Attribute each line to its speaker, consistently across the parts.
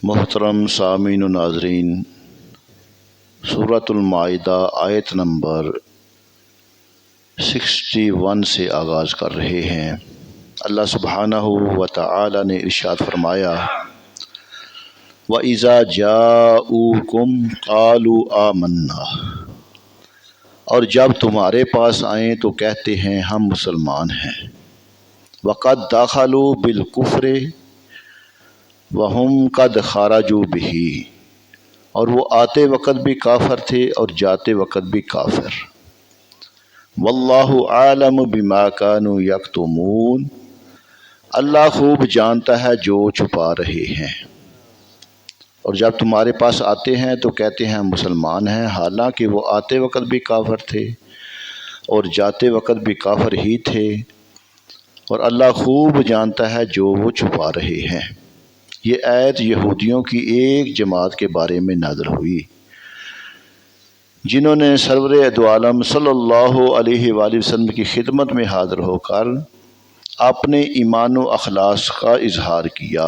Speaker 1: محترم سامعین و ناظرین، سورۃ المائدہ آیت نمبر 61 سے آغاز کر رہے ہیں۔ اللہ سبحانہ و تعالی نے ارشاد فرمایا، وَإِذَا جَاءُوكُمْ قَالُوا آمَنَّا، اور جب تمہارے پاس آئیں تو کہتے ہیں ہم مسلمان ہیں۔ وَقَدْ دَخَلُوا بِالْكُفْرِ وَهُمْ قَدْ خَرَجُوا بِهِ، اور وہ آتے وقت بھی کافر تھے اور جاتے وقت بھی کافر۔ وَاللَّهُ عَالَمُ بِمَا كَانُوا يَكْتُمُونَ، اللہ خوب جانتا ہے جو چھپا رہے ہیں۔ اور جب تمہارے پاس آتے ہیں تو کہتے ہیں ہم مسلمان ہیں، حالانکہ وہ آتے وقت بھی کافر تھے اور جاتے وقت بھی کافر ہی تھے، اور اللہ خوب جانتا ہے جو وہ چھپا رہے ہیں۔ یہ آیت یہودیوں کی ایک جماعت کے بارے میں نازل ہوئی، جنہوں نے سرور دو عالم صلی اللہ علیہ وآلہ وسلم کی خدمت میں حاضر ہو کر اپنے ایمان و اخلاص کا اظہار کیا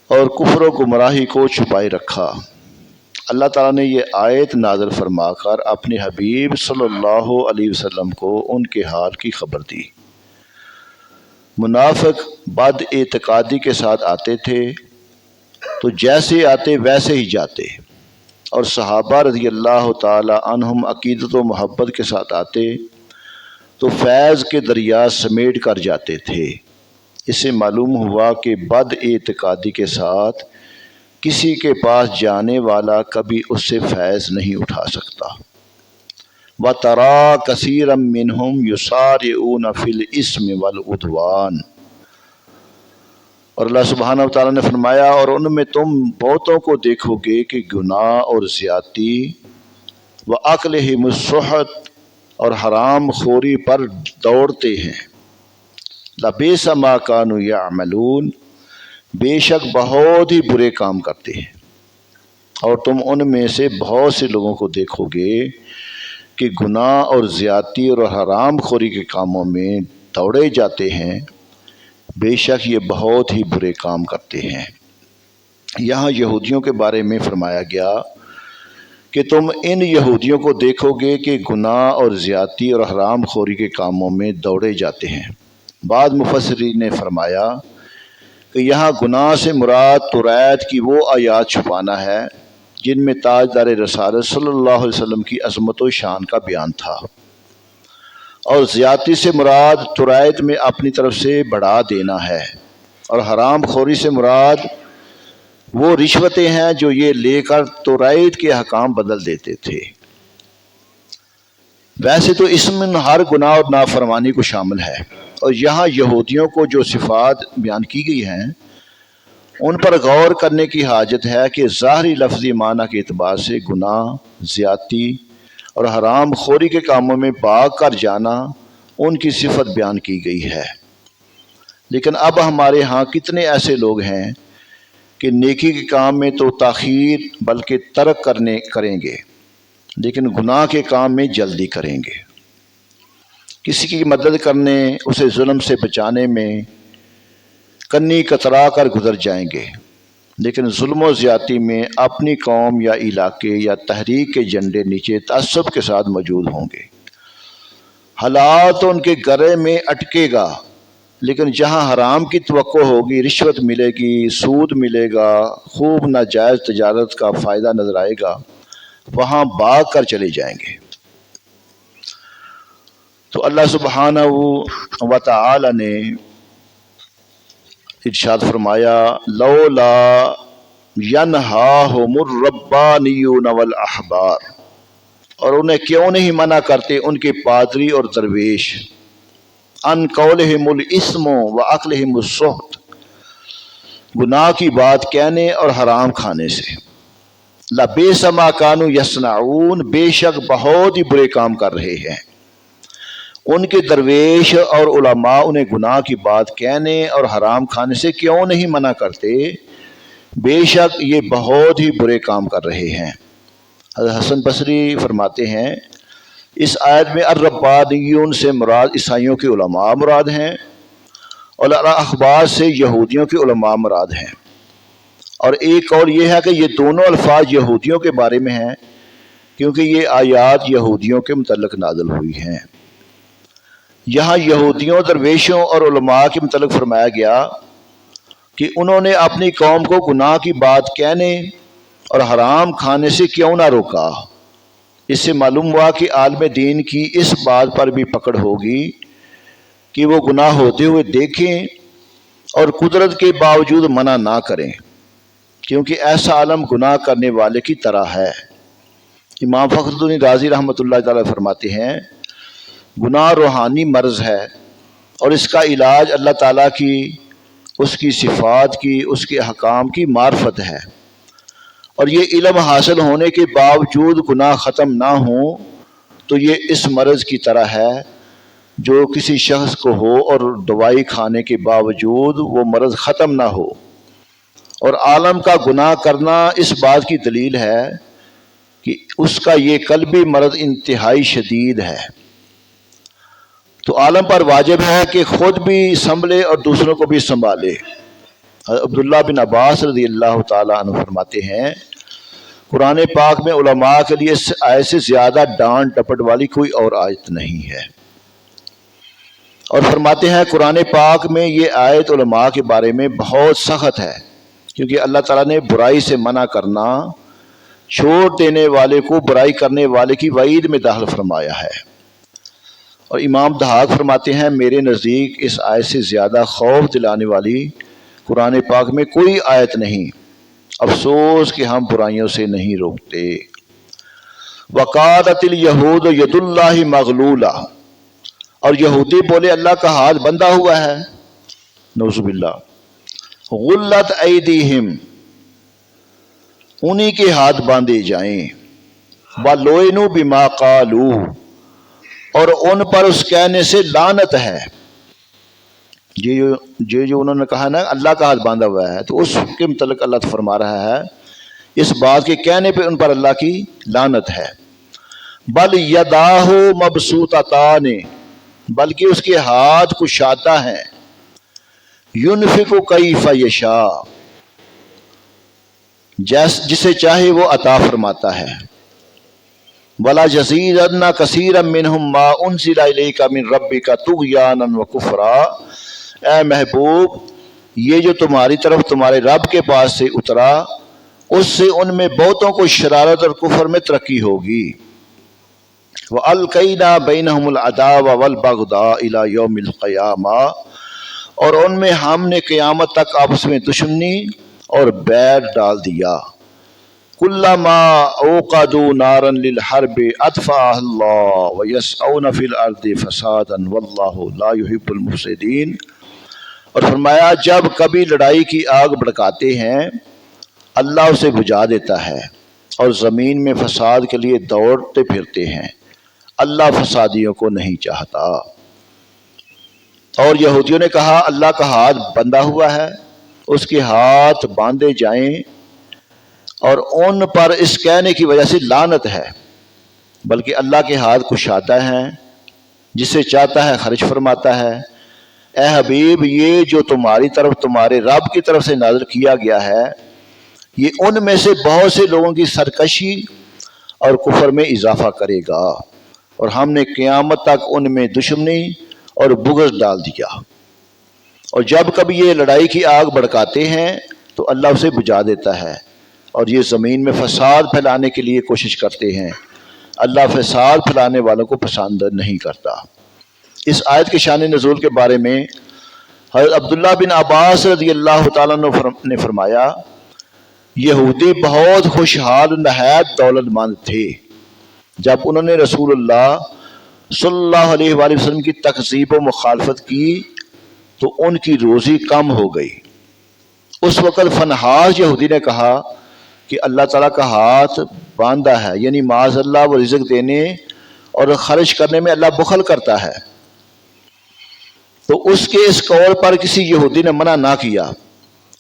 Speaker 1: اور کفر و گمراہی کو چھپائے رکھا۔ اللہ تعالیٰ نے یہ آیت نازل فرما کر اپنے حبیب صلی اللہ علیہ وسلم کو ان کے حال کی خبر دی۔ منافق بد اعتقادی کے ساتھ آتے تھے تو جیسے آتے ویسے ہی جاتے، اور صحابہ رضی اللہ تعالی عنہم عقیدت و محبت کے ساتھ آتے تو فیض کے دریا سمیٹ کر جاتے تھے۔ اس سے معلوم ہوا کہ بد اعتقادی کے ساتھ کسی کے پاس جانے والا کبھی اس سے فیض نہیں اٹھا سکتا۔ وَتَرَىٰ كَثِيرًا مِّنْهُمْ يُسَارِعُونَ فِي الْإِثْمِ وَالْعُدْوَانِ، اور اللہ سبحانہ وتعالیٰ نے فرمایا، اور ان میں تم بہتوں کو دیکھو گے کہ گناہ اور زیادتی وَأَكْلِهِمُ السُّحْتَ، اور حرام خوری پر دوڑتے ہیں۔ لَبِئْسَ مَا كَانُوا يَعْمَلُونَ، بے شک بہت ہی برے کام کرتے ہیں۔ اور تم ان میں سے بہت سے لوگوں کو دیکھو گے کہ گناہ اور زیادتی اور حرام خوری کے کاموں میں دوڑے جاتے ہیں، بے شک یہ بہت ہی برے کام کرتے ہیں۔ یہاں یہودیوں کے بارے میں فرمایا گیا کہ تم ان یہودیوں کو دیکھو گے کہ گناہ اور زیادتی اور حرام خوری کے کاموں میں دوڑے جاتے ہیں۔ بعض مفسرین نے فرمایا کہ یہاں گناہ سے مراد توریت کی وہ آیات چھپانا ہے جن میں تاجدار رسالت صلی اللہ علیہ وسلم کی عظمت و شان کا بیان تھا، اور زیادتی سے مراد توریت میں اپنی طرف سے بڑھا دینا ہے، اور حرام خوری سے مراد وہ رشوتیں ہیں جو یہ لے کر توریت کے احکام بدل دیتے تھے۔ ویسے تو اس میں ہر گناہ اور نافرمانی کو شامل ہے، اور یہاں یہودیوں کو جو صفات بیان کی گئی ہیں ان پر غور کرنے کی حاجت ہے کہ ظاہری لفظی معنی کے اعتبار سے گناہ، زیادتی اور حرام خوری کے کاموں میں بھاگ کر جانا ان کی صفت بیان کی گئی ہے۔ لیکن اب ہمارے ہاں کتنے ایسے لوگ ہیں کہ نیکی کے کام میں تو تاخیر بلکہ ترک کریں گے، لیکن گناہ کے کام میں جلدی کریں گے۔ کسی کی مدد کرنے، اسے ظلم سے بچانے میں کنی کترا کر گزر جائیں گے، لیکن ظلم و زیادتی میں اپنی قوم یا علاقے یا تحریک کے جھنڈے نیچے تعصب کے ساتھ موجود ہوں گے۔ حلال تو ان کے گرے میں اٹکے گا، لیکن جہاں حرام کی توقع ہوگی، رشوت ملے گی، سود ملے گا، خوب ناجائز تجارت کا فائدہ نظر آئے گا، وہاں بھاگ کر چلے جائیں گے۔ تو اللہ سبحانہ و تعالی نے ارشاد فرمایا، لولا ینہاہم الربانیون والاحبار، اور انہیں کیوں نہیں منع کرتے ان کے پادری اور درویش، ان قولہم الاسم واکلہم السحت، گناہ کی بات کہنے اور حرام کھانے سے۔ لبئس ما کانوا یصنعون، بے شک بہت ہی برے کام کر رہے ہیں۔ ان کے درویش اور علماء انہیں گناہ کی بات کہنے اور حرام کھانے سے کیوں نہیں منع کرتے، بے شک یہ بہت ہی برے کام کر رہے ہیں۔ حضرت حسن بصری فرماتے ہیں، اس آیت میں الربانیون سے مراد عیسائیوں کے علماء مراد ہیں، اور الاحبار سے یہودیوں کے علماء مراد ہیں، اور ایک اور یہ ہے کہ یہ دونوں الفاظ یہودیوں کے بارے میں ہیں، کیونکہ یہ آیات یہودیوں کے متعلق نازل ہوئی ہیں۔ یہاں یہودیوں، درویشوں اور علماء کے متعلق فرمایا گیا کہ انہوں نے اپنی قوم کو گناہ کی بات کہنے اور حرام کھانے سے کیوں نہ روکا۔ اس سے معلوم ہوا کہ عالم دین کی اس بات پر بھی پکڑ ہوگی کہ وہ گناہ ہوتے ہوئے دیکھیں اور قدرت کے باوجود منع نہ کریں، کیونکہ ایسا عالم گناہ کرنے والے کی طرح ہے۔ امام فخر الدین رازی رحمۃ اللہ تعالی فرماتے ہیں گناہ روحانی مرض ہے اور اس کا علاج اللہ تعالیٰ کی، اس کی صفات کی، اس کے احکام کی معرفت ہے، اور یہ علم حاصل ہونے کے باوجود گناہ ختم نہ ہوں تو یہ اس مرض کی طرح ہے جو کسی شخص کو ہو اور دوائی کھانے کے باوجود وہ مرض ختم نہ ہو۔ اور عالم کا گناہ کرنا اس بات کی دلیل ہے کہ اس کا یہ قلبی مرض انتہائی شدید ہے۔ تو عالم پر واجب ہے کہ خود بھی سنبھلے اور دوسروں کو بھی سنبھالے۔ عبداللہ بن عباس رضی اللہ تعالیٰ عنہ فرماتے ہیں قرآن پاک میں علماء کے لیے اس آیت سے زیادہ ڈانٹ ڈپٹ والی کوئی اور آیت نہیں ہے، اور فرماتے ہیں قرآن پاک میں یہ آیت علماء کے بارے میں بہت سخت ہے، کیونکہ اللہ تعالیٰ نے برائی سے منع کرنا، چھوڑ دینے والے کو برائی کرنے والے کی وعید میں داخل فرمایا ہے۔ اور امام ضحاک فرماتے ہیں میرے نزدیک اس آیت سے زیادہ خوف دلانے والی قرآن پاک میں کوئی آیت نہیں، افسوس کہ ہم برائیوں سے نہیں روکتے۔ وقالت الیہود ید اللہ مغلولہ، اور یہودی بولے اللہ کا ہاتھ بندھا ہوا ہے، نعوذ باللہ۔ غلت ایدیہم، انہی کے ہاتھ باندھے جائیں، وَلُعِنُوا بِمَا قَالُوا، اور ان پر اس کہنے سے لعنت ہے۔ جو انہوں نے کہا نا اللہ کا ہاتھ باندھا ہوا ہے، تو اس کے متعلق اللہ فرما رہا ہے اس بات کے کہنے پہ ان پر اللہ کی لعنت ہے۔ بل یداہ مبسوطتان، بلکہ اس کے ہاتھ کشادہ ہیں، ینفق کیف یشاء، جسے چاہے وہ عطا فرماتا ہے۔ وَلَا يَزِيدَنَّ كَثِيرًا مِّنْهُمْ مَا أُنزِلَ إِلَيْكَ مِن رَّبِّكَ طُغْيَانًا وَكُفْرًا، اے محبوب یہ جو تمہاری طرف تمہارے رب کے پاس سے اترا اس سے ان میں بہتوں کو شرارت اور کفر میں ترقی ہوگی۔ وَأَلْقَيْنَا بَيْنَهُمُ الْعَدَاوَةَ وَالْبَغْضَاءَ إِلَى يَوْمِ الْقِيَامَةِ، اور ان میں ہم نے قیامت تک آپس میں دشمنی اور بیر ڈال دیا۔ کلما اوقدوا نارا للحرب اطفاها اللہ ویسعون فی الارض فسادا واللہ لا يحب المفسدین، اور فرمایا جب کبھی لڑائی کی آگ بھڑکاتے ہیں اللہ اسے بجھا دیتا ہے، اور زمین میں فساد کے لیے دوڑتے پھرتے ہیں، اللہ فسادیوں کو نہیں چاہتا۔ اور یہودیوں نے کہا اللہ کا ہاتھ بندھا ہوا ہے، اس کے ہاتھ باندھے جائیں، اور ان پر اس کہنے کی وجہ سے لعنت ہے، بلکہ اللہ کے ہاتھ کشادہ ہیں، جسے چاہتا ہے خرچ فرماتا ہے۔ اے حبیب یہ جو تمہاری طرف تمہارے رب کی طرف سے نازل کیا گیا ہے یہ ان میں سے بہت سے لوگوں کی سرکشی اور کفر میں اضافہ کرے گا، اور ہم نے قیامت تک ان میں دشمنی اور بغض ڈال دیا۔ اور جب کبھی یہ لڑائی کی آگ بھڑکاتے ہیں تو اللہ اسے بجھا دیتا ہے، اور یہ زمین میں فساد پھیلانے کے لیے کوشش کرتے ہیں، اللہ فساد پھیلانے والوں کو پسند نہیں کرتا۔ اس آیت کے شان نزول کے بارے میں حضرت عبداللہ بن عباس رضی اللہ تعالیٰ نے فرمایا یہودی بہت خوشحال نہایت دولت مند تھے، جب انہوں نے رسول اللہ صلی اللہ علیہ وآلہ وسلم کی تکذیب و مخالفت کی تو ان کی روزی کم ہو گئی۔ اس وقت فنحاس یہودی نے کہا کہ اللہ تعالیٰ کا ہاتھ باندھا ہے، یعنی معاذ اللہ وہ رزق دینے اور خرچ کرنے میں اللہ بخل کرتا ہے۔ تو اس کے اس قول پر کسی یہودی نے منع نہ کیا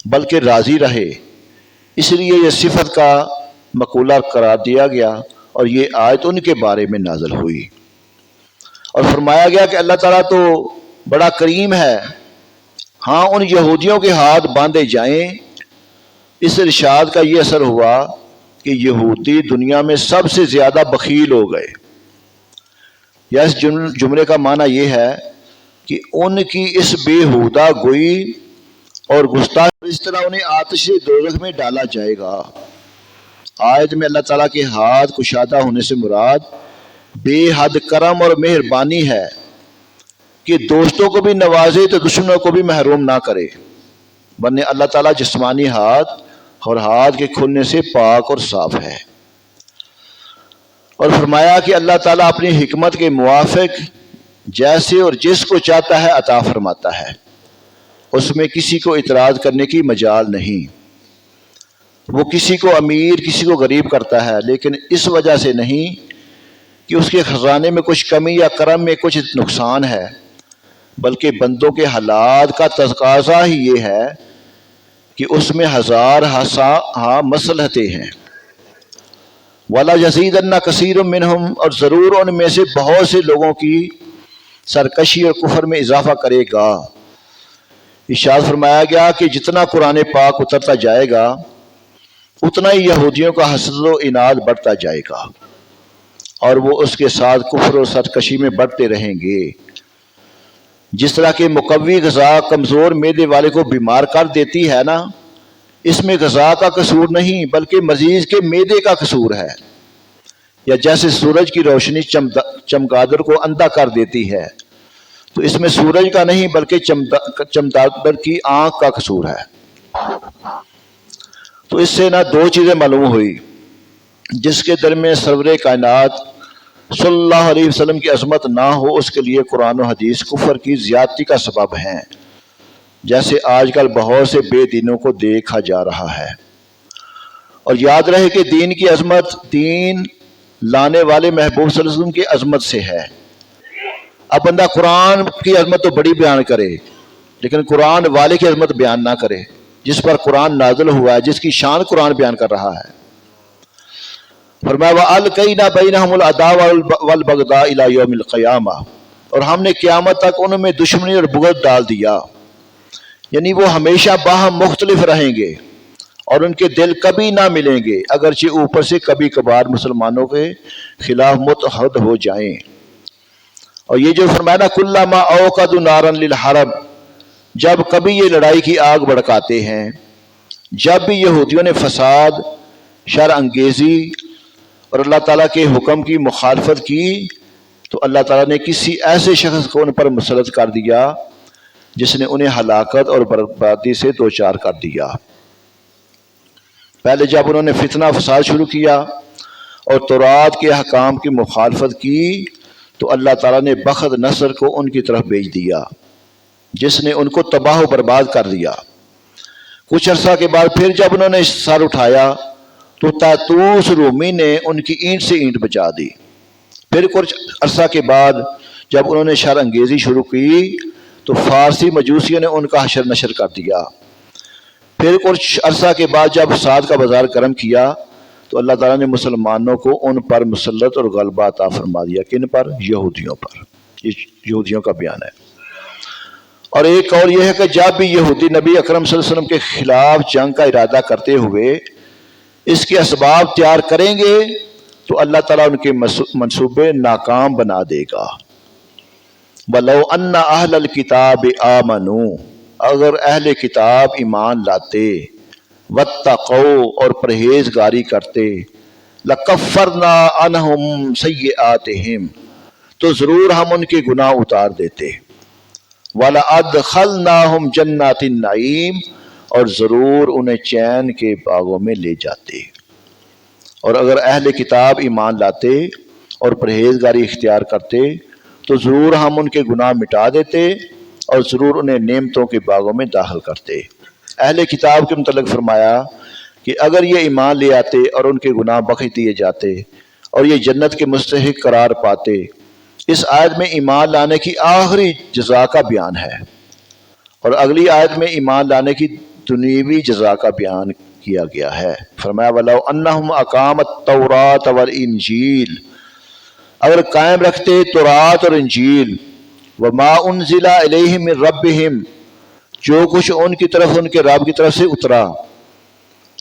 Speaker 1: بلکہ راضی رہے، اس لیے یہ صفت کا مقولہ قرار دیا گیا، اور یہ آیت ان کے بارے میں نازل ہوئی۔ اور فرمایا گیا کہ اللہ تعالیٰ تو بڑا کریم ہے، ہاں ان یہودیوں کے ہاتھ باندھے جائیں اس ارشاد کا یہ اثر ہوا کہ یہودی دنیا میں سب سے زیادہ بخیل ہو گئے. یا اس جملے کا معنی یہ ہے کہ ان کی اس بےہودہ گوئی اور گستاخی اس طرح انہیں آتش دوزخ میں ڈالا جائے گا. آیت میں اللہ تعالیٰ کے ہاتھ کشادہ ہونے سے مراد بے حد کرم اور مہربانی ہے کہ دوستوں کو بھی نوازے تو دشمنوں کو بھی محروم نہ کرے، ورنہ اللہ تعالیٰ جسمانی ہاتھ اور ہاتھ کے کھلنے سے پاک اور صاف ہے. اور فرمایا کہ اللہ تعالیٰ اپنی حکمت کے موافق جیسے اور جس کو چاہتا ہے عطا فرماتا ہے، اس میں کسی کو اعتراض کرنے کی مجال نہیں. وہ کسی کو امیر کسی کو غریب کرتا ہے، لیکن اس وجہ سے نہیں کہ اس کے خزانے میں کچھ کمی یا کرم میں کچھ نقصان ہے، بلکہ بندوں کے حالات کا تقاضا ہی یہ ہے کہ اس میں ہزار مصلحتیں ہیں. وَلَا يَزِيدَنَّ كَثِيرٌ مِّنْهُمْ، اور ضرور ان میں سے بہت سے لوگوں کی سرکشی اور کفر میں اضافہ کرے گا. ارشاد فرمایا گیا کہ جتنا قرآن پاک اترتا جائے گا اتنا ہی یہودیوں کا حسد و عناد بڑھتا جائے گا، اور وہ اس کے ساتھ کفر و سرکشی میں بڑھتے رہیں گے. جس طرح کہ مقوی غذا کمزور معدے والے کو بیمار کر دیتی ہے نا، اس میں غذا کا قصور نہیں بلکہ مریض کے معدے کا قصور ہے. یا جیسے سورج کی روشنی چمگادڑ کو اندھا کر دیتی ہے، تو اس میں سورج کا نہیں بلکہ چمگادڑ کی آنکھ کا قصور ہے. تو اس سے نہ دو چیزیں معلوم ہوئی، جس کے درمیان سرور کائنات صلی اللہ علیہ وسلم کی عظمت نہ ہو، اس کے لیے قرآن و حدیث کفر کی زیادتی کا سبب ہیں، جیسے آج کل بہت سے بے دینوں کو دیکھا جا رہا ہے. اور یاد رہے کہ دین کی عظمت دین لانے والے محبوب صلی اللہ علیہ وسلم کی عظمت سے ہے. اب بندہ قرآن کی عظمت تو بڑی بیان کرے، لیکن قرآن والے کی عظمت بیان نہ کرے، جس پر قرآن نازل ہوا ہے، جس کی شان قرآن بیان کر رہا ہے. فرمایا وَأَلْقَيْنَا بَيْنَهُمُ الْعَدَاوَةَ وَالْبَغْضَاءَ إِلَى يَوْمِ الْقِيَامَةِ، اور ہم نے قیامت تک ان میں دشمنی اور بغض ڈال دیا، یعنی وہ ہمیشہ باہم مختلف رہیں گے اور ان کے دل کبھی نہ ملیں گے، اگرچہ اوپر سے کبھی کبھار مسلمانوں کے خلاف متحد ہو جائیں. اور یہ جو فرمایا نا كُلَّمَا أَوْقَدُوا نَارًا لِلْحَرَبِ، جب کبھی یہ لڑائی کی آگ بھڑکاتے ہیں، جب بھی یہودیوں نے فساد، شر انگیزی اور اللہ تعالیٰ کے حکم کی مخالفت کی، تو اللہ تعالیٰ نے کسی ایسے شخص کو ان پر مسلط کر دیا جس نے انہیں ہلاکت اور بربادی سے دوچار کر دیا. پہلے جب انہوں نے فتنہ فساد شروع کیا اور تورات کے احکام کی مخالفت کی، تو اللہ تعالیٰ نے بخت نصر کو ان کی طرف بھیج دیا، جس نے ان کو تباہ و برباد کر دیا. کچھ عرصہ کے بعد پھر جب انہوں نے سر اٹھایا تو تاتوس رومی نے ان کی اینٹ سے اینٹ بچا دی. پھر کچھ عرصہ کے بعد جب انہوں نے شر انگیزی شروع کی تو فارسی مجوسیوں نے ان کا حشر نشر کر دیا. پھر کچھ عرصہ کے بعد جب فساد کا بازار گرم کیا تو اللہ تعالیٰ نے مسلمانوں کو ان پر مسلط اور غلبہ عطا فرما دیا. کن پر؟ یہودیوں پر. یہ یہودیوں کا بیان ہے. اور ایک اور یہ ہے کہ جب بھی یہودی نبی اکرم صلی اللہ علیہ وسلم کے خلاف جنگ کا ارادہ کرتے ہوئے اس کے اسباب تیار کریں گے تو اللہ تعالیٰ ان کے منصوبے ناکام بنا دے گا. وَلَوْ أَنَّ أَهْلَ الْكِتَابِ آمَنُوا، اگر اہل کتاب ایمان لاتے، وَاتَّقَوْا اور پرہیزگاری کرتے، لَكَفَّرْنَا عَنْهُمْ سَيِّئَاتِهِمْ تو ضرور ہم ان کے گناہ اتار دیتے، وَلَأَدْخَلْنَاهُمْ جَنَّاتِ النَّعِيمِ اور ضرور انہیں چین کے باغوں میں لے جاتے. اور اگر اہل کتاب ایمان لاتے اور پرہیزگاری اختیار کرتے تو ضرور ہم ان کے گناہ مٹا دیتے اور ضرور انہیں نعمتوں کے باغوں میں داخل کرتے. اہل کتاب کے متعلق فرمایا کہ اگر یہ ایمان لے آتے اور ان کے گناہ بخش دیے جاتے اور یہ جنت کے مستحق قرار پاتے. اس آیت میں ایمان لانے کی آخری جزا کا بیان ہے، اور اگلی آیت میں ایمان لانے کی دنیوی جزا کا بیان کیا گیا ہے. فرمایا وَلَوْ أَنَّهُمْ أَقَامَوا التَّوْرَاةَ وَالْإِنْجِيلَ، اگر قائم رکھتے تورات اور انجیل، وَمَا أُنزِلَ إِلَيْهِمْ مِنْ رَبِّهِمْ جو کچھ ان کی طرف ان کے رب کی طرف سے اترا،